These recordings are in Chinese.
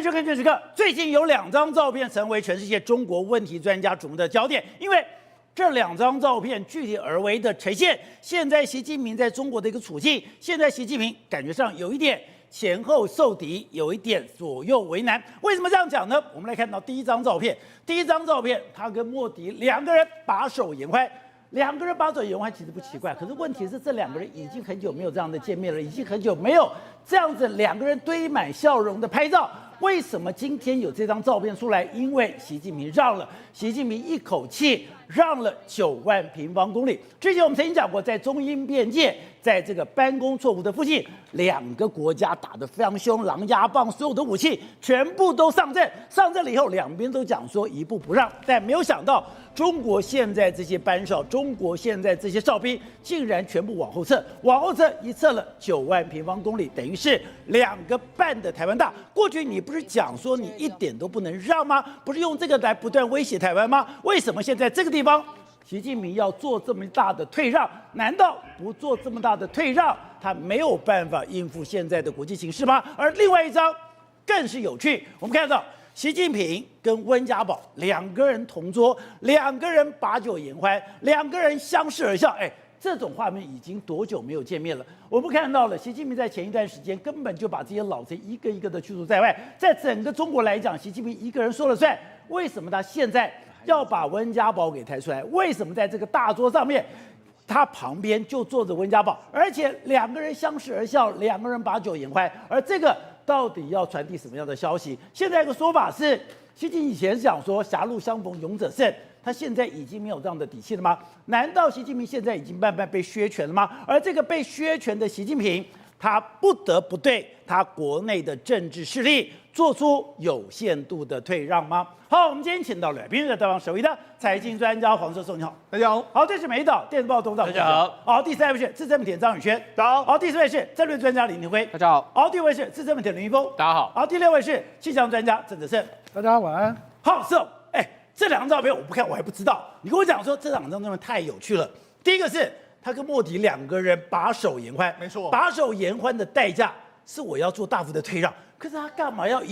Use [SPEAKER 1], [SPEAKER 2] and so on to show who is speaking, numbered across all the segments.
[SPEAKER 1] 迎收看《全时刻》。最近有2张照片成为全世界中国问题专家瞩目的焦点，因为这2张照片具体而为的呈现现在习近平在中国的一个处境。现在习近平感觉上有一点前后受敌，有一点左右为难。为什么这样讲呢？我们来看到第一张照片。第一张照片，他跟莫迪2个人把手言欢。2个人把手言欢其实不奇怪，可是问题是这2个人已经很久没有这样的见面了，已经很久没有这样子2个人堆满笑容的拍照。为什么今天有这张照片出来？因为习近平让了，习近平一口气让了9万平方公里。之前我们曾经讲过，在中英边界，在这个班公错湖的附近，2个国家打得非常凶，狼牙棒所有的武器全部都上阵。上阵了以后，两边都讲说一步不让，但没有想到中国现在这些班少，中国现在这些哨兵，竟然全部往后撤，往后撤一撤了9万平方公里，等于是2个半的台湾大。过去你不是讲说你一点都不能让吗？不是用这个来不断威胁台湾吗？为什么现在这个地方习近平要做这么大的退让？难道不做这么大的退让，他没有办法应付现在的国际形势吗？而另外一张更是有趣，我们看到习近平跟温家宝2个人同桌，2个人把酒言欢，2个人相视而笑。这种画面已经多久没有见面了？我们看到了，习近平在前一段时间根本就把这些老贼一个一个的驱逐在外。在整个中国来讲，习近平一个人说了算。为什么他现在要把温家宝给抬出来？为什么在这个大桌上面，他旁边就坐着温家宝，而且2个人相视而笑，2个人把酒言欢？而这个到底要传递什么样的消息？现在一个说法是，习近平以前讲说狭路相逢勇者胜，他现在已经没有这样的底气了吗？难道习近平现在已经慢慢被削权了吗？而这个被削权的习近平，他不得不对他国内的政治势力做出有限度的退让吗？好，我们今天请到了来宾是台湾首位的财经专家黄世松，你好。
[SPEAKER 2] 大家好。
[SPEAKER 1] 好，这是美岛电子报董事长，
[SPEAKER 2] 大家好。
[SPEAKER 1] 好，第3位是资深媒体人张宇轩，
[SPEAKER 2] 大家好。
[SPEAKER 1] 好，第4位是战略专家李明辉，
[SPEAKER 2] 大家好。
[SPEAKER 1] 好，第5位是资深媒体人林一峰，
[SPEAKER 2] 大家好。
[SPEAKER 1] 好，第6位是气象专家郑德胜，
[SPEAKER 3] 大家晚安。
[SPEAKER 1] 好，是这2张照片我不看我还不知道，你跟我讲说这2张照片太有趣了。第一个是他跟莫迪2个人把手言欢，
[SPEAKER 2] 没错，
[SPEAKER 1] 把手言欢的代价是我要做大幅的退让，可是他干嘛要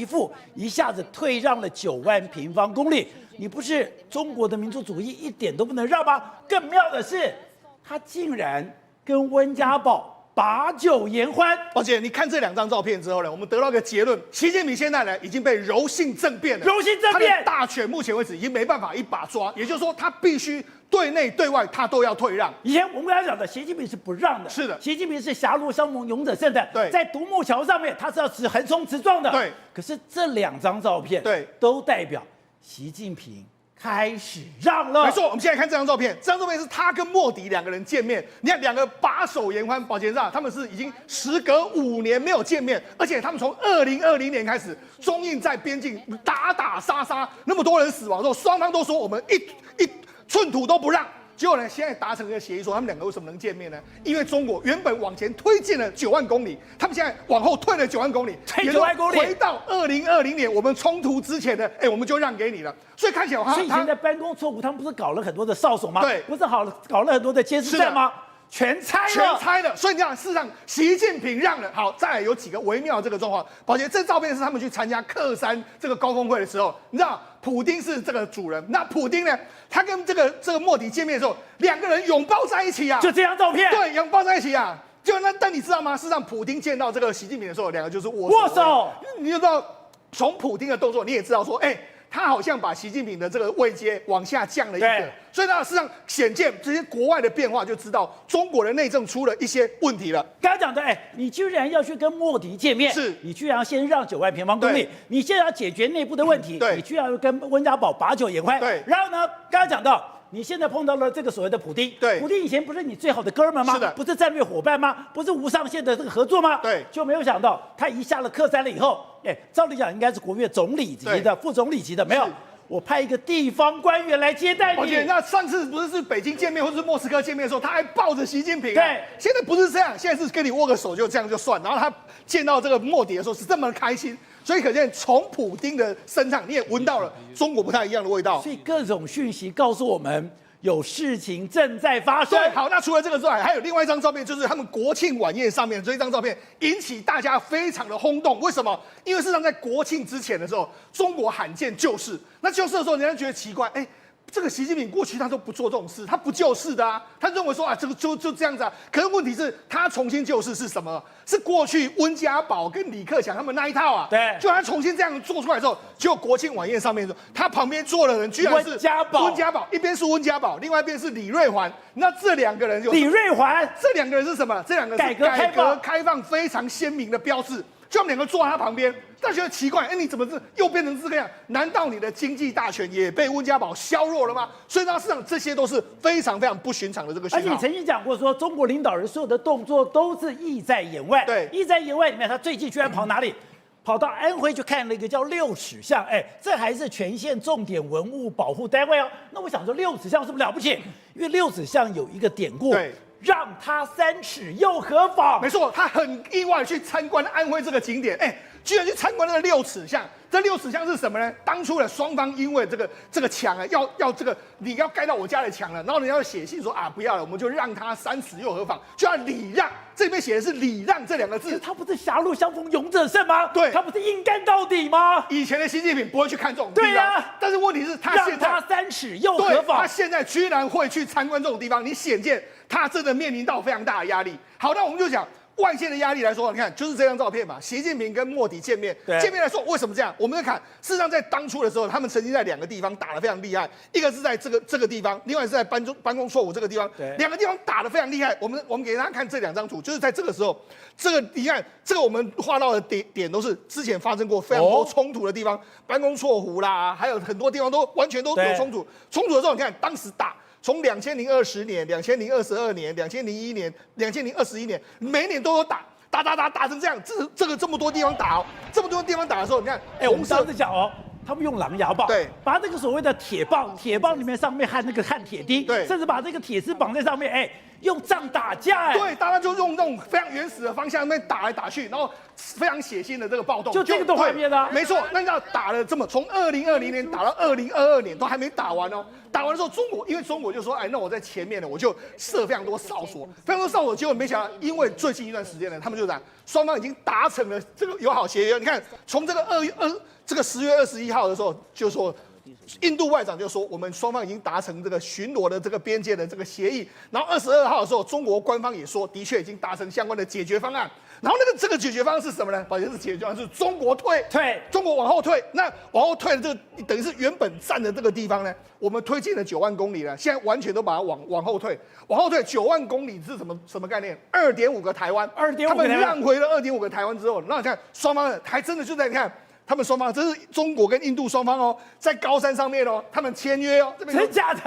[SPEAKER 1] 一下子退让了9万平方公里？你不是中国的民族主义一点都不能让吗？更妙的是，他竟然跟温家宝把酒言欢。
[SPEAKER 2] 宝姐，你看这2张照片之后呢，我们得到一个结论：习近平现在呢已经被柔性政变了，
[SPEAKER 1] 柔性政变，
[SPEAKER 2] 他的大权目前为止已经没办法一把抓，也就是说他必须对内对外他都要退让。
[SPEAKER 1] 以前我们跟他讲的，习近平是不让的，
[SPEAKER 2] 是的，
[SPEAKER 1] 习近平是狭路相逢勇者胜的。
[SPEAKER 2] 对，
[SPEAKER 1] 在独木桥上面他是要横冲直撞的。
[SPEAKER 2] 对，
[SPEAKER 1] 可是这2张照片，
[SPEAKER 2] 对，
[SPEAKER 1] 都代表习近平开始让了。
[SPEAKER 2] 没错，我们现在看这张照片，这张照片是他跟莫迪2个人见面。你看2个把手言欢，宝杰上他们是已经时隔5年没有见面，而且他们从2020年开始，中印在边境打打杀杀，那么多人死亡之后，双方都说我们一寸土都不让。结果呢，现在达成一个协议，说他们2个为什么能见面呢？因为中国原本往前推进了9万公里，他们现在往后退了9万公里，
[SPEAKER 1] 退9万公里，
[SPEAKER 2] 回到2020年我们冲突之前的，我们就让给你了。所以看起来，
[SPEAKER 1] 所以以前在班公错湖，他们不是搞了很多的哨所吗？
[SPEAKER 2] 对，
[SPEAKER 1] 不是搞了很多的监视站吗？全拆了，
[SPEAKER 2] 所以你看，事实上习近平让了。好，再来有几个微妙的这个状况。宝杰，这照片是他们去参加克山这个高峰会的时候，你知道，普丁是这个主人，那普丁呢，他跟这个莫迪见面的时候，2个人拥抱在一起啊，
[SPEAKER 1] 就这张照片，
[SPEAKER 2] 对，拥抱在一起啊。但你知道吗？事实上，普丁见到这个习近平的时候，2个就是
[SPEAKER 1] 握手。
[SPEAKER 2] 你就知道，从普丁的动作，你也知道说，他好像把习近平的这个位阶往下降了一个，所以呢，事实上显见这些国外的变化，就知道中国的内政出了一些问题了。
[SPEAKER 1] 刚才讲的，你居然要去跟莫迪见面，
[SPEAKER 2] 是
[SPEAKER 1] 你居然要先让9万平方公里，你现在要解决内部的问题，你居然要跟温家宝把酒言欢，
[SPEAKER 2] 对，
[SPEAKER 1] 然后呢，刚才讲到。你现在碰到了这个所谓的普丁，
[SPEAKER 2] 对，
[SPEAKER 1] 普丁以前不是你最好的哥们吗？
[SPEAKER 2] 是的，
[SPEAKER 1] 不是战略伙伴吗？不是无上限的这个合作吗？
[SPEAKER 2] 对，
[SPEAKER 1] 就没有想到他一下了克山了以后，照理讲应该是国务院总理级的、副总理级的，没有。我派一个地方官员来接待你。
[SPEAKER 2] 而且那上次不是北京见面或者是莫斯科见面的时候，他还抱着习近平、啊。
[SPEAKER 1] 对，
[SPEAKER 2] 现在不是这样，现在是跟你握个手就这样就算。然后他见到这个莫迪的时候是这么开心，所以可见从普丁的身上你也闻到了中国不太一样的味道。
[SPEAKER 1] 所以各种讯息告诉我们。有事情正在发生。
[SPEAKER 2] 对，好，那除了这个之外，还有另外一张照片，就是他们国庆晚宴上面这一张照片，引起大家非常的轰动。为什么？因为事实上在国庆之前的时候，中国罕见救市。那救市的时候，人家觉得奇怪，这个习近平过去他都不做这种事，他不救市的啊，他认为说啊，这个就这样子啊。可是问题是，他重新救市是什么？是过去温家宝跟李克强他们那一套啊。
[SPEAKER 1] 对，
[SPEAKER 2] 就他重新这样做出来之后，结果国庆晚宴上面说，他旁边坐的人居然是
[SPEAKER 1] 温家宝，
[SPEAKER 2] 一边是温家宝，另外一边是李瑞环。那这两个人
[SPEAKER 1] 李瑞环，
[SPEAKER 2] 这两个人是什么？这两个是改革开放非常鲜明的标志。就他们两个坐在他旁边，但觉得奇怪，你怎么又变成这个样？难道你的经济大权也被温家宝削弱了吗？所以呢，事实上这些都是非常非常不寻常的这个讯号。
[SPEAKER 1] 而且你曾经讲过说，中国领导人所有的动作都是意在言外。
[SPEAKER 2] 对，
[SPEAKER 1] 意在言外里面，他最近居然跑哪里？跑到安徽去看了一个叫六尺巷，这还是全县重点文物保护单位哦。那我想说，六尺巷是不是了不起？因为六尺巷有一个典故。
[SPEAKER 2] 对。
[SPEAKER 1] 让他3尺又何妨？
[SPEAKER 2] 没错，他很意外去参观安徽这个景点，居然去参观那个六尺巷。这六尺巷是什么呢？当初的双方因为这个墙啊，要这个你要盖到我家的墙了，然后人家要写信说啊不要了，我们就让他3尺又何妨，就要礼让。这里面写的是礼让这2个字。
[SPEAKER 1] 他不是狭路相逢勇者胜吗？
[SPEAKER 2] 对，
[SPEAKER 1] 他不是硬干到底吗？
[SPEAKER 2] 以前的习近平不会去看这种地方。
[SPEAKER 1] 对啊，
[SPEAKER 2] 但是问题是，他现在
[SPEAKER 1] 让他3尺又何妨？
[SPEAKER 2] 他现在居然会去参观这种地方，你显见他真的面临到非常大的压力。好，那我们就讲外界的压力来说，你看就是这张照片嘛，习近平跟莫迪见面来说，为什么这样？我们在看，事实上在当初的时候，他们曾经在2个地方打得非常厉害，一个是在这个地方，另外是在办公错误这个地方，2个地方打得非常厉害。我们给大家看这2张图，就是在这个时候，你看这个我们画到的点都是之前发生过非常多冲突的地方，办公错误啦，还有很多地方都完全都有冲突。冲突的时候，你看当时打。从2020年、2022年、2001年、2021年，每一年都有打成这样，这么多地方打这么多地方打的时候，你看，
[SPEAKER 1] 我们上次讲他们用狼牙棒，
[SPEAKER 2] 对，
[SPEAKER 1] 把这个所谓的铁棒里面上面焊铁钉，
[SPEAKER 2] 对，
[SPEAKER 1] 甚至把这个铁丝绑在上面，用杖打架，
[SPEAKER 2] 对，大家就用那种非常原始的方向那边打来打去，然后非常血腥的这个暴动，
[SPEAKER 1] 就这个动画片啊，
[SPEAKER 2] 没错，那要打了从2020年打到2022年都还没打完哦。打完的时候，因为中国就说，那我在前面呢，我就设非常多哨所，结果没想到，因为最近一段时间呢，他们就讲双方已经达成了这个友好协约。你看，从这个10月21号的时候，就说印度外长就说，我们双方已经达成这个巡逻的这个边界的这个协议。然后22号的时候，中国官方也说，的确已经达成相关的解决方案。然后这个解决方案是什么呢？保险是解决方案是中国退，中国往后退。那往后退的这个等于是原本占的这个地方呢，我们推进了9万公里了，现在完全都把它往后退。往后退9万公里是什么概念？2.5个台湾，2.5他们让回了2.5个台湾之后，那你看双方还真的就在你看。他们双方，这是中国跟印度双方在高山上面他们签约这边
[SPEAKER 1] 真假的？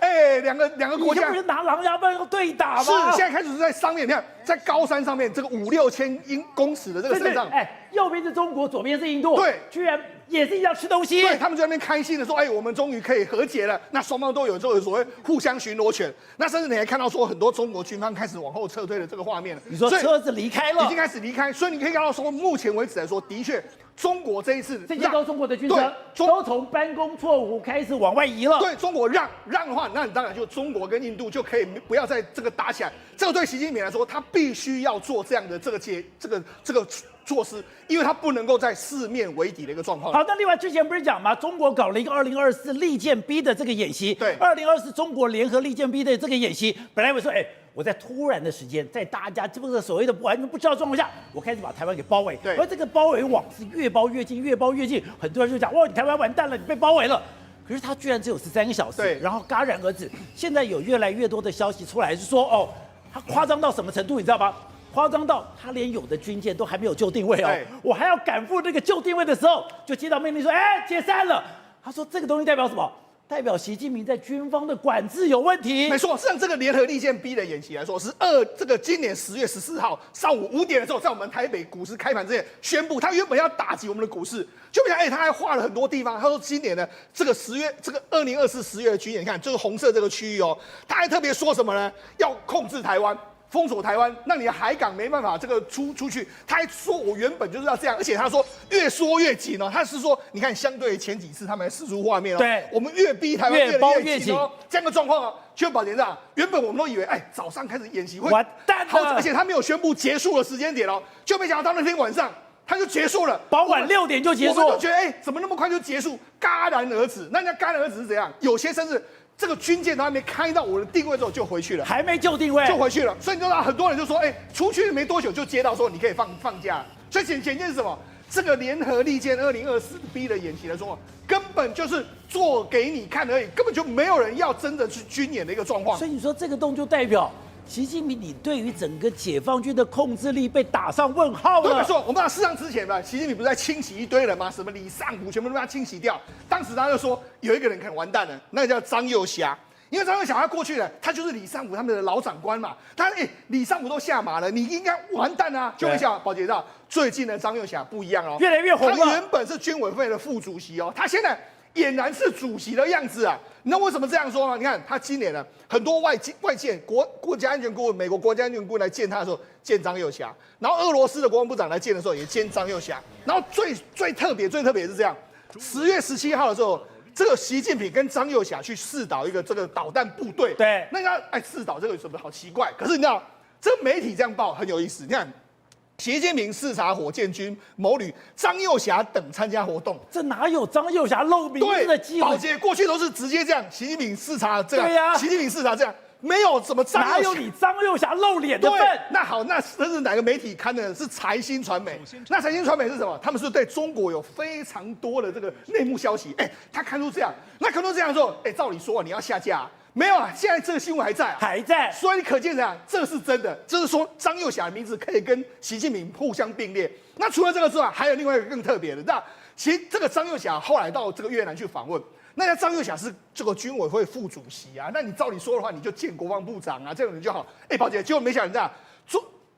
[SPEAKER 2] 对，两个国家
[SPEAKER 1] 不是拿狼牙棒对打吗？
[SPEAKER 2] 是，现在开始是在上面，你看在高山上面这个5-6千公尺的这个山上，
[SPEAKER 1] 右边是中国，左边是印度，
[SPEAKER 2] 对，
[SPEAKER 1] 居然也是要吃东西，
[SPEAKER 2] 对他们就在那边开心的说，我们终于可以和解了。那双方都有所谓互相巡逻权，那甚至你还看到说很多中国军方开始往后撤退的这个画面了。
[SPEAKER 1] 你说车子离开了，
[SPEAKER 2] 已经开始离开，所以你可以看到说，目前为止来说，的确。中国这一次，
[SPEAKER 1] 这些都中国的军车，都从班公错误开始往外移了。
[SPEAKER 2] 对中国让的话，那你当然就中国跟印度就可以不要在这个打起来。这个对习近平来说，他必须要做这样的这个措施，因为他不能够在四面为敌的一个状况。
[SPEAKER 1] 好，那另外之前不是讲吗？中国搞了一个2024利剑 B 的这个演习，
[SPEAKER 2] 对
[SPEAKER 1] ，2024中国联合利剑 B 的这个演习，本来我说，我在突然的时间，在大家这个所谓的完全不知道状况下，我开始把台湾给包围。
[SPEAKER 2] 对，
[SPEAKER 1] 而这个包围网是越包越近，越包越近。很多人就讲，哇，你台湾完蛋了，你被包围了。可是它居然只有13个小时，
[SPEAKER 2] 对，
[SPEAKER 1] 然后戛然而止。现在有越来越多的消息出来，是说，它夸张到什么程度，你知道吗？夸张到他连有的军舰都还没有就定位我还要赶赴那个就定位的时候，就接到命令说，解散了。他说这个东西代表什么？代表习近平在军方的管制有问题。
[SPEAKER 2] 没错，实际上这个联合利剑 B 的演习来说，是今年10月14号上午5点的时候，在我们台北股市开盘之前宣布，他原本要打击我们的股市，就没想他还画了很多地方。他说今年的这个2024 10月的军演，你看这个红色这个区域他还特别说什么呢？要控制台湾。封锁台湾，让你的海港没办法这个出去。他还说我原本就是要这样，而且他说越缩越紧哦。他是说，你看相对于前几次他们还释出画面哦，
[SPEAKER 1] 对，
[SPEAKER 2] 我们越逼台湾
[SPEAKER 1] 越包越紧
[SPEAKER 2] 哦，这样的状况哦。就宝田长，原本我们都以为，哎，早上开始演习会
[SPEAKER 1] 完蛋了，
[SPEAKER 2] 而且他没有宣布结束的时间点哦，就没想到到那天晚上他就结束了，
[SPEAKER 1] 傍晚6点就结束。
[SPEAKER 2] 我们都觉得，哎，怎么那么快就结束？戛然而止。那人家戛然而止是怎样？有些甚至这个军舰都还没开到我的定位之后就回去了，
[SPEAKER 1] 还没就定位
[SPEAKER 2] 就回去了。所以你知道，很多人就说，哎，出去没多久就接到说你可以放假。所以简介是什么？这个联合利剑2024B 的演习来说，根本就是做给你看而已，根本就没有人要真的去军演的一个状况。
[SPEAKER 1] 所以你说这个动作代表习近平，你对于整个解放军的控制力被打上问号了。
[SPEAKER 2] 对，没错。我们事实上之前吧，习近平不是在清洗一堆人吗？什么李尚福全部都被他清洗掉。当时他就说有一个人可能完蛋了，那个叫张又侠。因为张又侠他过去了，他就是李尚福他们的老长官嘛。他李尚福都下马了，你应该完蛋啊！就没想到，宝杰道最近的张又侠不一样哦，
[SPEAKER 1] 越来越红了。
[SPEAKER 2] 他原本是军委会的副主席哦，他现在俨然是主席的样子啊！你知道为什么这样说吗？你看他今年呢，很多外界国家安全顾问、美国国家安全顾问来见他的时候，见张又侠；然后俄罗斯的国防部长来见的时候，也见张又侠。然后最特别是这样，10月17号的时候。这个习近平跟张又侠去试导一个这个导弹部队，
[SPEAKER 1] 对，
[SPEAKER 2] 那个试导这个有什么好奇怪？可是你知道，这个媒体这样报很有意思。你看，习近平视察火箭军某旅，张又侠等参加活动，
[SPEAKER 1] 这哪有张又侠露名字的机会？
[SPEAKER 2] 宝杰过去都是直接这样，习近平视察这样，
[SPEAKER 1] 对呀，
[SPEAKER 2] 习近平视察这样。没有什么张又侠，
[SPEAKER 1] 哪有你张又侠露脸的份？
[SPEAKER 2] 那好，那是哪个媒体刊的？是财新传媒。那财新传媒是什么？他们是对中国有非常多的这个内幕消息。他看出这样，那看出这样之后，照理说你要下架，没有啊，现在这个新闻还在，
[SPEAKER 1] 还在。
[SPEAKER 2] 所以可见怎样，这是真的，就是说张又侠的名字可以跟习近平互相并列。那除了这个之外，还有另外一个更特别的，那其实这个张又侠后来到这个越南去访问。那张又侠是这个军委会副主席啊，那你照理说的话，你就见国防部长啊，这种人就好。宝姐，结果没想到这样，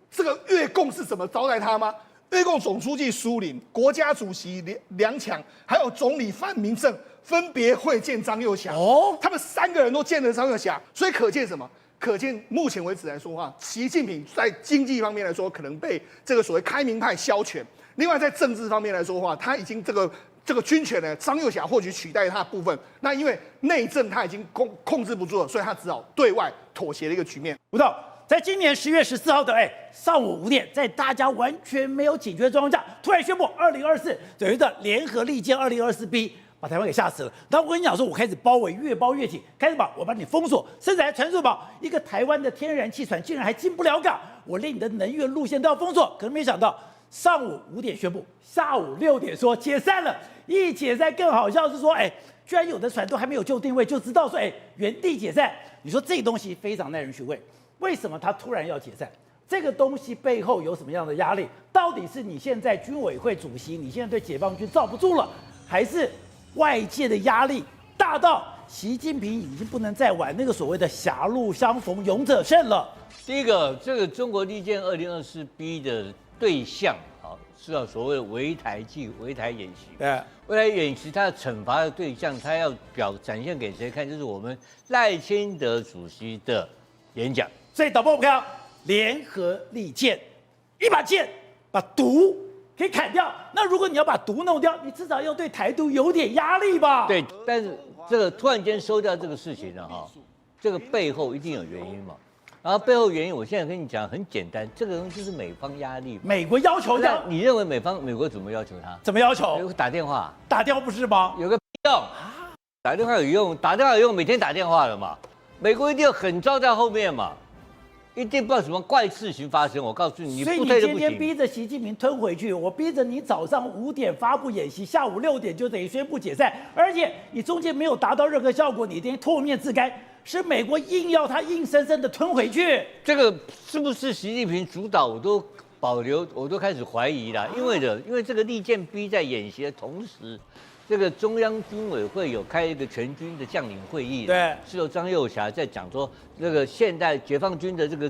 [SPEAKER 2] 这个越共是怎么招待他吗？越共总书记苏林、国家主席梁强，还有总理范明政分别会见张又侠。他们3个人都见了张又侠，所以可见什么？可见目前为止来说话，习近平在经济方面来说，可能被这个所谓开明派削权；另外在政治方面来说的话，他已经这个军权呢，张又侠或许取代他的部分。那因为内政他已经控制不住了，所以他只好对外妥协的一个局面。
[SPEAKER 1] 吴导，在今年10月14号的上午5点，在大家完全没有警觉的状况下，突然宣布2024所谓的联合利剑2024B，把台湾给吓死了。然后我跟你讲说，我开始包围，越包越紧，开始我把你封锁，甚至还传出一个台湾的天然气船竟然还进不了港，我连你的能源路线都要封锁。可是没想到上午5点宣布，下午6点说解散了。一解散更好笑是说，居然有的船都还没有就定位，就知道说，原地解散。你说这个东西非常耐人寻味，为什么他突然要解散？这个东西背后有什么样的压力？到底是你现在军委会主席，你现在对解放军罩不住了，还是外界的压力大到习近平已经不能再玩那个所谓的狭路相逢勇者胜了？
[SPEAKER 3] 第一个，这个中国利剑2024B 的对象。是要所谓的围台演习。对，围台演习它的惩罚的对象，它要展现给谁看？就是我们赖清德主席的演讲。
[SPEAKER 1] 所以导播我们看联合利剑，一把剑把毒可以砍掉。那如果你要把毒弄掉，你至少要对台独有点压力吧？
[SPEAKER 3] 对，但是这个突然间收掉这个事情呢，这个背后一定有原因嘛。然后背后原因，我现在跟你讲很简单，这个东西就是美方压力。
[SPEAKER 1] 美国要求的，
[SPEAKER 3] 你认为美国怎么要求他？
[SPEAKER 1] 怎么要求？
[SPEAKER 3] 打电话，
[SPEAKER 1] 打电话不是吗？
[SPEAKER 3] 有个用，打电话有用，打电话有用，每天打电话了嘛。美国一定要狠招在后面嘛，一定不知道什么怪事情发生。我告诉你，你不退都不行。所以
[SPEAKER 1] 你今天逼着习近平吞回去，我逼着你早上5点发布演习，下午6点就等于宣布解散，而且你中间没有达到任何效果，你一定唾面自干。是美国硬要他硬生生的吞回去，
[SPEAKER 3] 这个是不是习近平主导？我都开始怀疑了，因为这个利剑 B 在演习的同时，这个中央军委会有开一个全军的将领会议，
[SPEAKER 1] 对，
[SPEAKER 3] 是由张又侠在讲说这个现代解放军的这个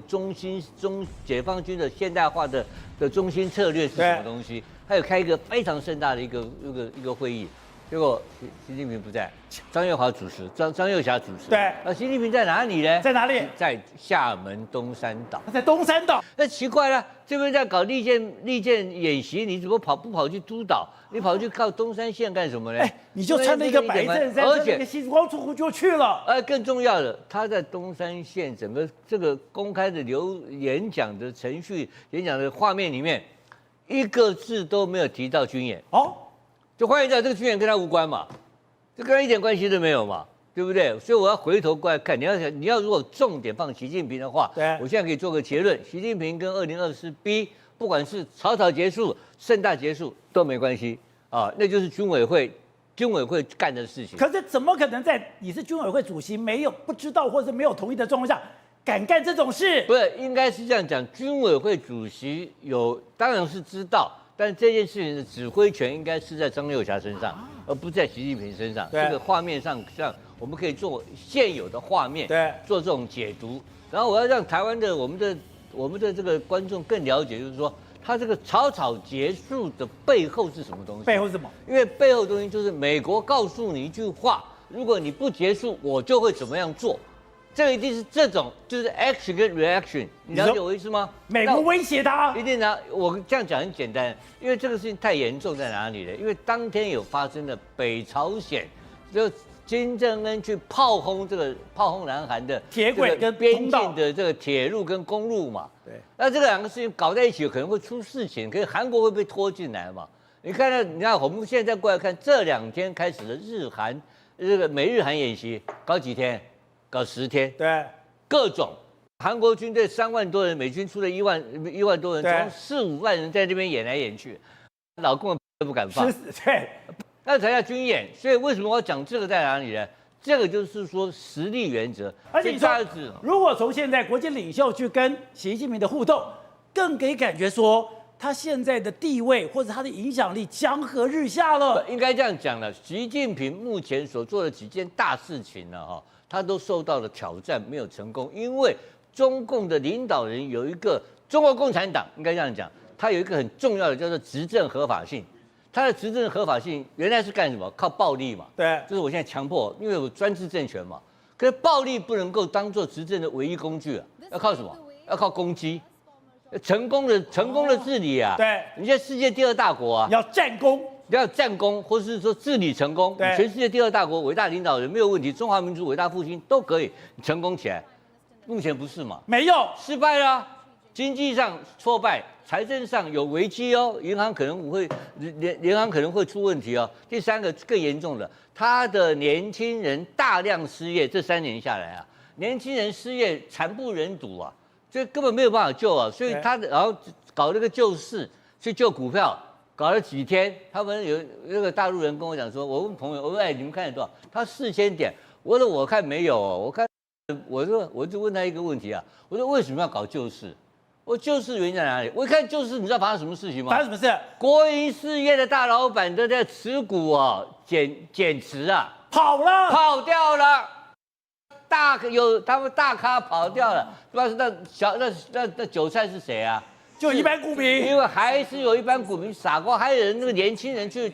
[SPEAKER 3] 解放军的现代化的中心策略是什么东西，还有开一个非常盛大的一个会议。结果习近平不在，张又华主持，张又侠主持。
[SPEAKER 1] 对，
[SPEAKER 3] 那习近平在哪里呢？
[SPEAKER 1] 在哪里？
[SPEAKER 3] 在厦门东山岛。
[SPEAKER 1] 他在东山岛。
[SPEAKER 3] 那奇怪了，这边在搞利剑演习，你怎么不跑去督导？你跑去靠东山县干什么呢？
[SPEAKER 1] 你就穿了一个白衬衫，而且西装出就去了。
[SPEAKER 3] 更重要的，他在东山县整个这个公开的演讲的程序、演讲的画面里面，一个字都没有提到军演。就换言之，这个军演跟他无关嘛，这跟他一点关系都没有嘛，对不对？所以我要回头过来看，你要如果重点放习近平的话，我现在可以做个结论：习近平跟2024B，不管是草草结束、盛大结束都没关系啊，那就是军委会干的事情。
[SPEAKER 1] 可是怎么可能在你是军委会主席不知道或者没有同意的状况下，敢干这种事？
[SPEAKER 3] 不是，应该是这样讲，军委会主席当然是知道。但这件事情的指挥权应该是在张又侠身上，而不在习近平身上。这个画面上，像我们可以做现有的画面，做这种解读。然后我要让台湾的我们的这个观众更了解，就是说，他这个草草结束的背后是什么东西？
[SPEAKER 1] 背后是什么？
[SPEAKER 3] 因为背后的东西就是美国告诉你一句话：如果你不结束，我就会怎么样做。这个一定是这种，就是 action 跟 reaction， 你了解我意思吗？
[SPEAKER 1] 美国威胁他，
[SPEAKER 3] 一定的。我这样讲很简单，因为这个事情太严重在哪里呢？因为当天有发生了北朝鲜，就金正恩去炮轰南韩的
[SPEAKER 1] 铁轨跟
[SPEAKER 3] 边境的这个铁路跟公路嘛。
[SPEAKER 1] 对。
[SPEAKER 3] 那这两个事情搞在一起，可能会出事情，可是韩国会被拖进来嘛？你看我们现在过来看这2天开始的日韩这个美日韩演习，搞几天？搞10天，
[SPEAKER 1] 对，
[SPEAKER 3] 各种韩国军队3万多人，美军出了1万多人，从4、5万人在这边演来演去，老公都不敢放，
[SPEAKER 1] 对，
[SPEAKER 3] 那才叫军演。所以为什么我要讲这个在哪里呢？这个就是说实力原则。
[SPEAKER 1] 而且你说，如果从现在国际领袖去跟习近平的互动，更给感觉说他现在的地位或者他的影响力江河日下了。
[SPEAKER 3] 应该这样讲了，习近平目前所做的几件大事情呢，他都受到了挑战，没有成功。因为中共的领导人有一个中国共产党，应该这样讲，他有一个很重要的叫做执政合法性。他的执政合法性原来是干什么？靠暴力嘛。
[SPEAKER 1] 对，
[SPEAKER 3] 就是我现在强迫，因为有专制政权嘛。可是暴力不能够当做执政的唯一工具啊，要靠什么？要靠攻击。成功的治理啊。
[SPEAKER 1] 对，
[SPEAKER 3] 你现在世界第2大国啊，
[SPEAKER 1] 要战功。
[SPEAKER 3] 要战功，或是说治理成功，全世界第2大国伟大领导人没有问题，中华民族伟大复兴都可以成功起来。目前不是嘛？
[SPEAKER 1] 没有，
[SPEAKER 3] 失败了，经济上挫败，财政上有危机哦，银行可能会出问题哦。第3个更严重的，他的年轻人大量失业，这3年下来啊，年轻人失业惨不忍睹啊，这根本没有办法救啊，所以他然后搞那个救市去救股票。搞了几天，他们有那个大陆人跟我讲说，我问朋友，我说你们看得多少？他4000点，我说我看没有，我就问他一个问题啊，我说为什么要搞救市？我救市原因在哪里？我一看救市，你知道发生什么事情吗？
[SPEAKER 1] 发生什么事？
[SPEAKER 3] 国营事业的大老板都在持股啊，减持啊，跑掉了，他们大咖跑掉了，不知道那韭菜是谁啊？
[SPEAKER 1] 就一般股民，
[SPEAKER 3] 因为还是有一般股民傻瓜，还有人那个年轻人去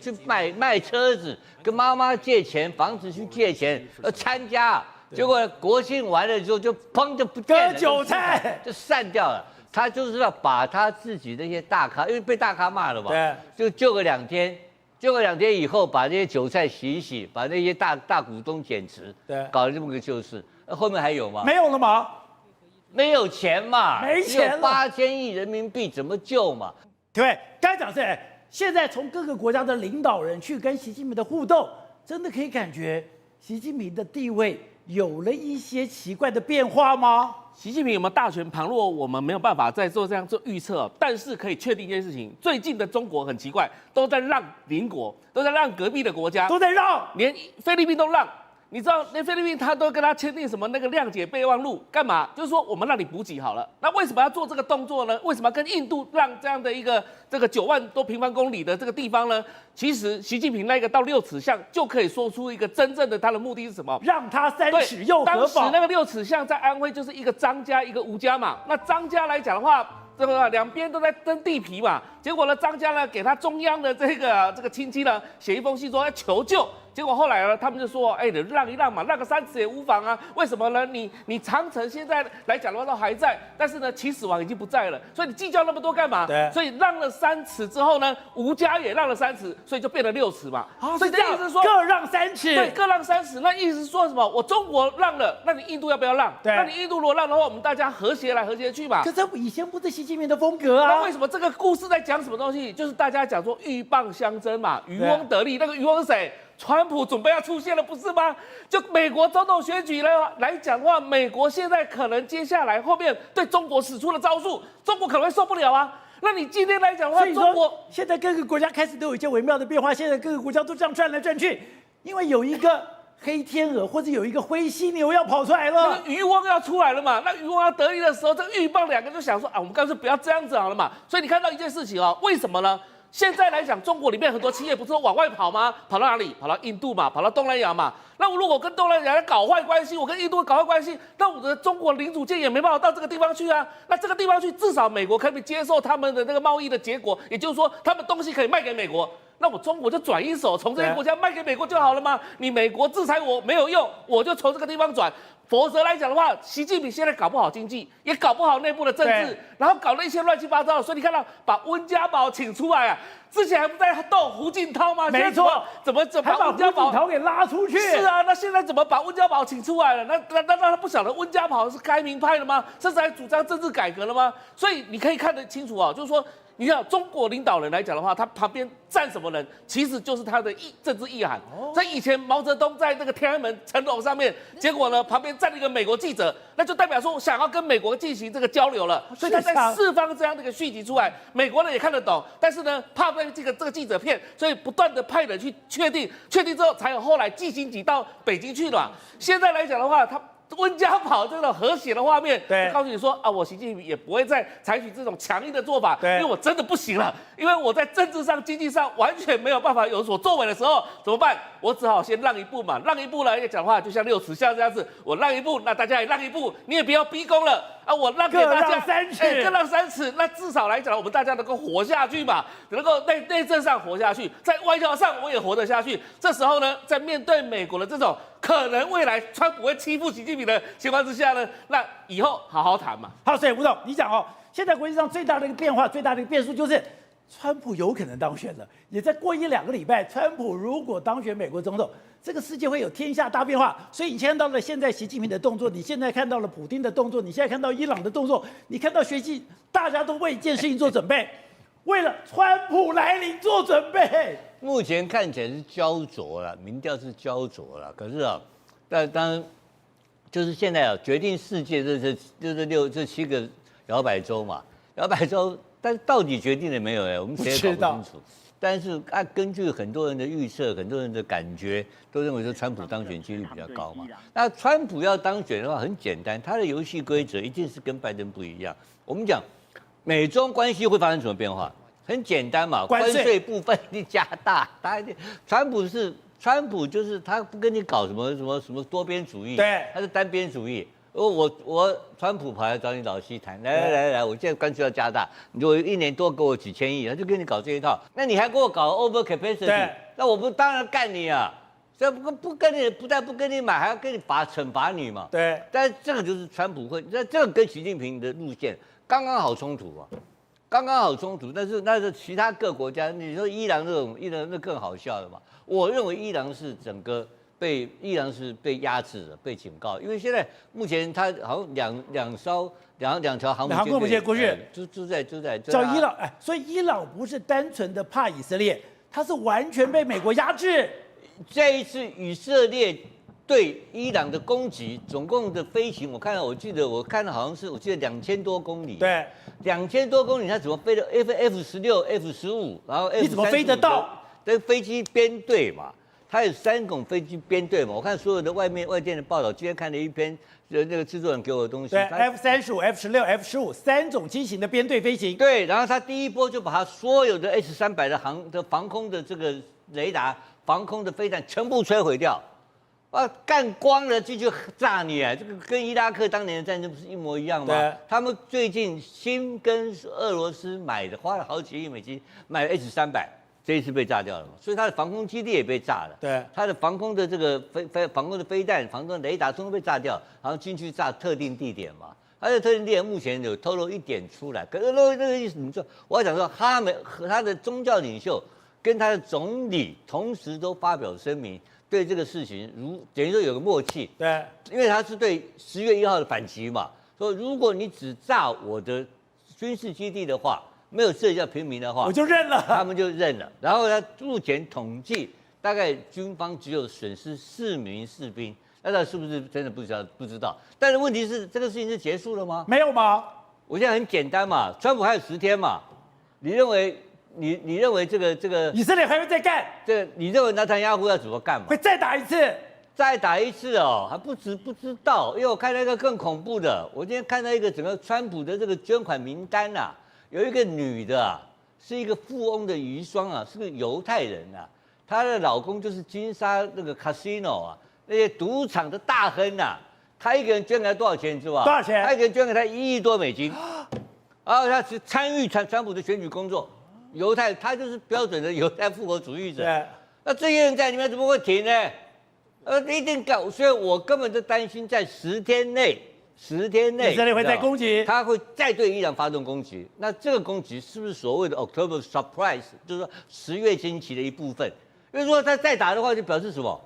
[SPEAKER 3] 卖车子，跟妈妈借钱，房子去借钱，参加，结果国庆完了之后就砰就不见了，
[SPEAKER 1] 割韭菜
[SPEAKER 3] 就散掉了。他就是要把他自己那些大咖，因为被大咖骂了嘛，
[SPEAKER 1] 对，
[SPEAKER 3] 就救个2天，救个2天以后把那些韭菜洗一洗，把那些大股东减持，
[SPEAKER 1] 对，
[SPEAKER 3] 搞了这么个救市。后面还有吗？
[SPEAKER 1] 没有了吗？
[SPEAKER 3] 没有钱嘛，
[SPEAKER 1] 没钱了
[SPEAKER 3] ，8000亿人民币怎么救嘛？
[SPEAKER 1] 对，刚才讲是，现在从各个国家的领导人去跟习近平的互动，真的可以感觉习近平的地位有了一些奇怪的变化吗？
[SPEAKER 4] 习近平有没有大权旁落，我们没有办法再做这样做预测，但是可以确定一件事情：最近的中国很奇怪，都在让邻国，都在让隔壁的国家，
[SPEAKER 1] 都在让，
[SPEAKER 4] 连菲律宾都让。你知道那菲律宾他都跟他签订什么那个谅解备忘录，干嘛？就是说我们让你补给好了。那为什么要做这个动作呢？为什么要跟印度让这样的一个这个9万多平方公里的这个地方呢？其实习近平那个到6尺巷就可以说出一个真正的他的目的是什么？
[SPEAKER 1] 让他3尺又何妨？
[SPEAKER 4] 当时那个6尺巷在安徽就是一个张家一个吴家嘛。那张家来讲的话，这个两边都在争地皮嘛。结果呢，张家呢给他中央的这个亲戚呢写一封信说要求救。结果后来呢，他们就说，哎，你让一让嘛，让个3尺也无妨啊。为什么呢？你长城现在来讲的话都还在，但是呢，秦始皇已经不在了，所以你计较那么多干嘛？
[SPEAKER 1] 对。
[SPEAKER 4] 所以让了3尺之后呢，吴家也让了3尺，所以就变了6尺嘛。所以这意思是说
[SPEAKER 1] 各让3尺。
[SPEAKER 4] 对，各让3尺。那意思是说什么？我中国让了，那你印度要不要让？
[SPEAKER 1] 对。
[SPEAKER 4] 那你印度如果让的话，我们大家和谐来和谐去嘛。
[SPEAKER 1] 可是以前不是习近平的风格啊。
[SPEAKER 4] 那为什么这个故事在讲什么东西？就是大家讲说鹬蚌相争嘛，渔翁得利。那个渔翁是谁？川普准备要出现了，不是吗？就美国总统选举来讲的话，美国现在可能接下来后面对中国使出了招数，中国可能会受不了啊。那你今天来讲的话，中国
[SPEAKER 1] 现在各个国家开始都有一些微妙的变化，现在各个国家都这样转来转去，因为有一个黑天鹅或者有一个灰犀牛要跑出来了，
[SPEAKER 4] 那个渔翁要出来了嘛。那渔翁要得利的时候，这鹬蚌两个就想说啊，我们干脆不要这样子好了嘛。所以你看到一件事情啊，为什么呢？现在来讲，中国里面很多企业不是都往外跑吗？跑到哪里？跑到印度嘛，跑到东南亚嘛。那我如果跟东南亚搞坏关系，我跟印度搞坏关系，那我的中国零组件也没办法到这个地方去啊。那这个地方去，至少美国可以接受他们的那个贸易的结果，也就是说，他们东西可以卖给美国。那我中国就转一手，从这些国家卖给美国就好了吗？你美国制裁我没有用，我就从这个地方转。否则来讲的话，习近平现在搞不好经济，也搞不好内部的政治，然后搞了一些乱七八糟的。所以你看到把温家宝请出来啊，之前还不在斗胡锦涛吗？
[SPEAKER 1] 没错，
[SPEAKER 4] 怎么把温家宝
[SPEAKER 1] 给拉出去？
[SPEAKER 4] 是啊，那现在怎么把温家宝请出来了？那他不晓得温家宝是开明派的吗？甚至还主张政治改革了吗？所以你可以看得清楚啊，就是说。你看中国领导人来讲的话，他旁边站什么人，其实就是他的政治意涵。在以前毛泽东在那个天安门城楼上面，结果呢旁边站了一个美国记者，那就代表说想要跟美国进行这个交流了，所以他在释放这样的一个讯息出来，美国人也看得懂，但是呢怕被这个记者骗，所以不断的派人去确定之后，才有后来季辛吉到北京去了嘛。现在来讲的话，他。温家宝这种和谐的画面，就告诉你说啊，我习近平也不会再采取这种强硬的做法，因为我真的不行了，因为我在政治上、经济上完全没有办法有所作为的时候，怎么办？我只好先让一步嘛，让一步来讲话，就像6尺像这样子，我让一步，那大家也让一步，你也不要逼宫了啊，我让给大家
[SPEAKER 1] 3尺，
[SPEAKER 4] 各让3尺，那至少来讲，我们大家能够活下去嘛，能够内政上活下去，在外交上我也活得下去。这时候呢，在面对美国的这种。可能未来川普会欺负习近平的情况之下呢，那以后好好谈嘛。
[SPEAKER 1] 好，所以吴总，你讲哦，现在国际上最大的一个变化、最大的一个变数就是，川普有可能当选了。也在过1-2个礼拜，川普如果当选美国总统，这个世界会有天下大变化。所以你看到了现在习近平的动作，你现在看到了普丁的动作，你现在看到伊朗的动作，你看到大家都为一件事情做准备，为了川普来临做准备。
[SPEAKER 3] 目前看起来是焦灼了，民调是焦灼了。可是啊，但当然就是现在啊，决定世界这7个摇摆州嘛，摇摆州，但是到底决定了没有我们谁也搞不清楚。但是根据很多人的预测，很多人的感觉，都认为说川普当选几率比较高嘛。那川普要当选的话，很简单，他的游戏规则一定是跟拜登不一样。我们讲美中关系会发生什么变化？很简单嘛，关税部分你加大，川普就是他不跟你搞什么多边主义，
[SPEAKER 1] 对，
[SPEAKER 3] 他是单边主义。我川普跑来找你老西谈，来，我现在关税要加大，你就1年多给我几千亿，他就跟你搞这一套。那你还给我搞 over capacity， 那我不当然干你啊！这不但不跟你买，还要跟你惩罚你嘛。
[SPEAKER 1] 对，
[SPEAKER 3] 但是这个就是川普会，这个跟习近平的路线刚刚好冲突啊。刚刚好冲突，那是其他各国家，你说伊朗那更好笑了嘛？我认为伊朗是被压制的，被警告，因为现在目前他好像两条航母舰过去，就在
[SPEAKER 1] 叫伊朗，所以伊朗不是单纯的怕以色列，他是完全被美国压制。
[SPEAKER 3] 这一次以色列对伊朗的攻击，总共的飞行，我记得好像是2000多公里。
[SPEAKER 1] 对
[SPEAKER 3] ，2000多公里，他怎么飞的 F-16、F-15，然后 F-35，
[SPEAKER 1] 你怎么飞得到？
[SPEAKER 3] 这飞机编队嘛，它有3种飞机编队嘛。我看所有的外电的报道，今天看了一篇，那个制作人给我的东西。
[SPEAKER 1] 对 ，F-35、F-16、F-15 3种机型的编队飞行。
[SPEAKER 3] 对，然后他第一波就把他所有的 S-300的防空的这个雷达、防空的飞弹全部摧毁掉。啊，干光了就炸你啊！这个跟伊拉克当年的战争不是一模一样吗？他们最近新跟俄罗斯买的，花了好几亿美金买了 H300，这一次被炸掉了嘛，所以它的防空基地也被炸了。
[SPEAKER 1] 对，
[SPEAKER 3] 它的防空的这个防空的飞弹、防空的雷达通通被炸掉，然后进去炸特定地点嘛。它的特定地点目前有透露一点出来，可是那个意思，你说我要讲说，他们和他的宗教领袖跟他的总理同时都发表声明。对这个事情，等于说有个默契，
[SPEAKER 1] 对，
[SPEAKER 3] 因为他是对10月1号的反击嘛，说如果你只炸我的军事基地的话，没有涉及到平民的话，
[SPEAKER 1] 我就认了，
[SPEAKER 3] 他们就认了。然后呢，目前统计大概军方只有损失4名士兵，那是不是真的不知道？但是问题是，这个事情是结束了吗？
[SPEAKER 1] 没有吗？
[SPEAKER 3] 我现在很简单嘛，川普还有10天嘛，你认为？你认为这个
[SPEAKER 1] 以色列还会再干？
[SPEAKER 3] 你认为纳坦雅胡要怎么干嘛？
[SPEAKER 1] 会再打一次？
[SPEAKER 3] 再打一次哦，还不知道，因为我看到一个更恐怖的，我今天看到一个整个川普的这个捐款名单啊，有一个女的啊，是一个富翁的遗孀啊，是个犹太人啊，她的老公就是金沙那个 casino 啊，那些赌场的大亨啊，她一个人捐给他多少钱，你知道吧？
[SPEAKER 1] 多少钱？
[SPEAKER 3] 她一个人捐给他1亿多美金，然后他是参与川普的选举工作。犹太，他就是标准的犹太复国主义者。
[SPEAKER 1] 对，
[SPEAKER 3] 那这些人在里面怎么会停呢？一定搞，所以我根本就担心在10天内，
[SPEAKER 1] 以色列会再攻击，
[SPEAKER 3] 他会再对伊朗发动攻击。那这个攻击是不是所谓的 October surprise， 就是说10月惊奇的一部分？因为如果他再打的话，就表示什么？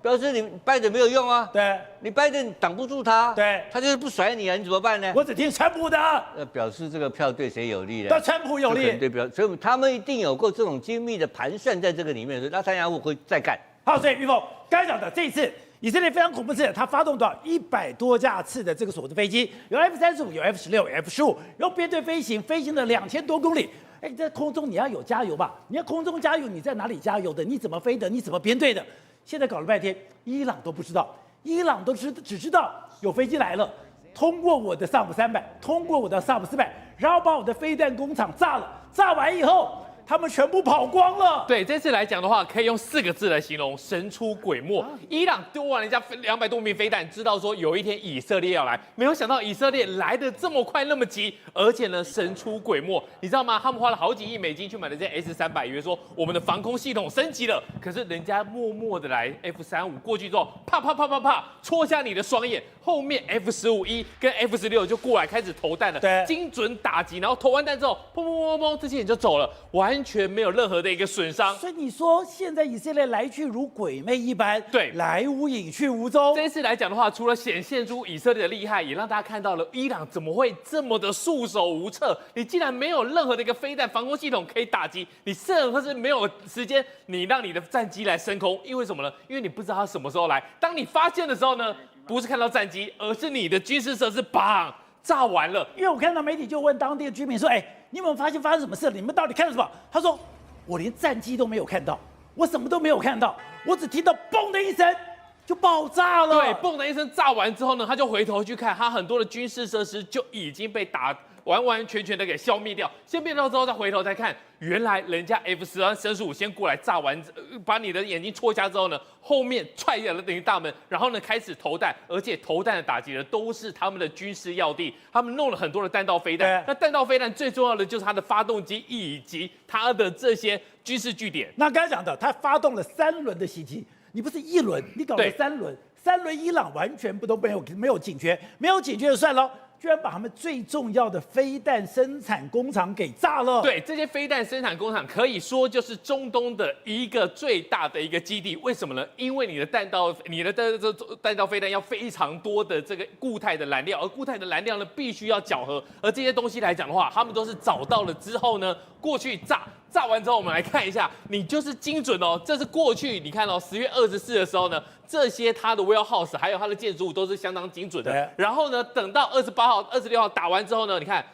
[SPEAKER 3] 表示你拜登没有用啊，
[SPEAKER 1] 对，
[SPEAKER 3] 你拜登挡不住他，
[SPEAKER 1] 对，
[SPEAKER 3] 他就是不甩你啊，你怎么办呢？
[SPEAKER 1] 我只听川普的，
[SPEAKER 3] 表示这个票对谁有利呢？
[SPEAKER 1] 对川普有利，
[SPEAKER 3] 对，所以他们一定有过这种精密的盘算在这个里面，所以纳坦雅胡会再干。
[SPEAKER 1] 好，所以玉凤刚才讲的这一次，以色列非常恐怖的是，他发动到100多架次的这个所谓的飞机，有 F-35，有 F-16，有 F-15，然后编队飞行，飞行了2000多公里。哎，在空中你要有加油吧？你要空中加油，你在哪里加油的？你怎么飞的？你怎么编队的？现在搞了半天，伊朗都不知道，伊朗都只知道有飞机来了，通过我的萨姆300，通过我的萨姆400，然后把我的飞弹工厂炸了，炸完以后，他们全部跑光了。
[SPEAKER 5] 对，这次来讲的话，可以用4个字来形容：神出鬼没。伊朗丢完人家200多名飞弹，知道说有一天以色列要来，没有想到以色列来的这么快那么急，而且呢神出鬼没。你知道吗？他们花了好几亿美金去买的这 S300，以为说我们的防空系统升级了，可是人家默默的来 F35过去之后，啪啪啪啪啪戳瞎你的双眼，后面 F15E 跟 F16就过来开始投弹了，
[SPEAKER 1] 对，
[SPEAKER 5] 精准打击，然后投完弹之后，砰砰砰砰砰，这些人就走了，完全没有任何的一个损伤。
[SPEAKER 1] 所以你说现在以色列来去如鬼魅一般，
[SPEAKER 5] 对，
[SPEAKER 1] 来无影去无踪。
[SPEAKER 5] 这一次来讲的话，除了显现出以色列的厉害，也让大家看到了伊朗怎么会这么的束手无策。你竟然没有任何的一个飞弹防空系统可以打击，你甚至是没有时间，你让你的战机来升空，因为什么呢？因为你不知道它什么时候来。当你发现的时候呢，不是看到战机，而是你的军事设施砰炸完了。
[SPEAKER 1] 因为我看到媒体就问当地的居民说：“哎，你有没有发现发生什么事？你们到底看到什么？”他说：“我连战机都没有看到，我什么都没有看到，我只听到嘣的一声就爆炸了。”
[SPEAKER 5] 对，嘣的一声炸完之后呢，他就回头去看，他很多的军事设施就已经被完完全全的给消灭掉。先灭掉之后，再回头再看，原来人家 F-15先过来炸完，把你的眼睛戳瞎之后呢，后面踹了等于大门，然后呢开始投弹，而且投弹的打击的都是他们的军事要地，他们弄了很多的弹道飞弹。那弹道飞弹最重要的就是它的发动机以及它的这些军事据点。
[SPEAKER 1] 那刚才讲的，他发动了3轮的袭击，你不是1轮，你搞了3轮，3轮伊朗完全都没有警觉，没有警觉就算了。居然把他们最重要的飞弹生产工厂给炸了。
[SPEAKER 5] 对，这些飞弹生产工厂可以说就是中东的一个最大的一个基地。为什么呢？因为你的弹道飞弹要非常多的这个固态的燃料，而固态的燃料呢必须要搅和。而这些东西来讲的话，他们都是找到了之后呢，过去炸完之后，我们来看一下，你就是精准哦。这是过去你看哦，10月24的时候呢，这些它的 warehouse 还有它的建筑物都是相当精准的。然后呢，等到28号、26号打完之后呢，你看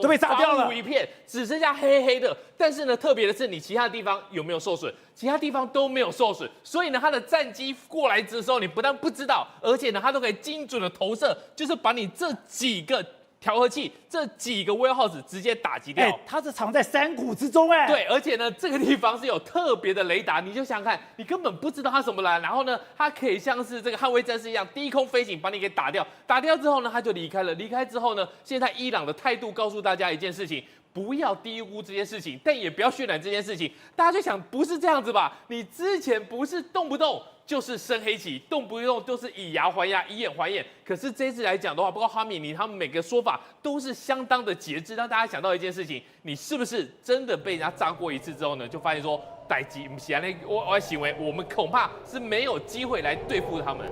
[SPEAKER 1] 都被炸掉了，
[SPEAKER 5] 房屋一片，只剩下黑黑的。但是呢，特别的是你其他地方有没有受损？其他地方都没有受损，所以呢，它的战机过来的时候，你不但不知道，而且呢，它都可以精准的投射，就是把你这几个调和器这几个 warehouse 直接打击掉。
[SPEAKER 1] 它是藏在山谷之中，
[SPEAKER 5] 对，而且呢，这个地方是有特别的雷达，你就想想看，你根本不知道它什么来，然后呢，它可以像是这个捍卫战士一样低空飞行把你给打掉，打掉之后呢，它就离开了。离开之后呢，现在伊朗的态度告诉大家一件事情。不要低估这件事情，但也不要渲染这件事情。大家就想，不是这样子吧？你之前不是动不动就是升黑旗，动不动就是以牙还牙，以眼还眼。可是这次来讲的话，包括哈米尼他们每个说法都是相当的节制，让大家想到一件事情：你是不是真的被人家炸过一次之后呢，就发现说，逮鸡不起来，我行为，我们恐怕是没有机会来对付他们。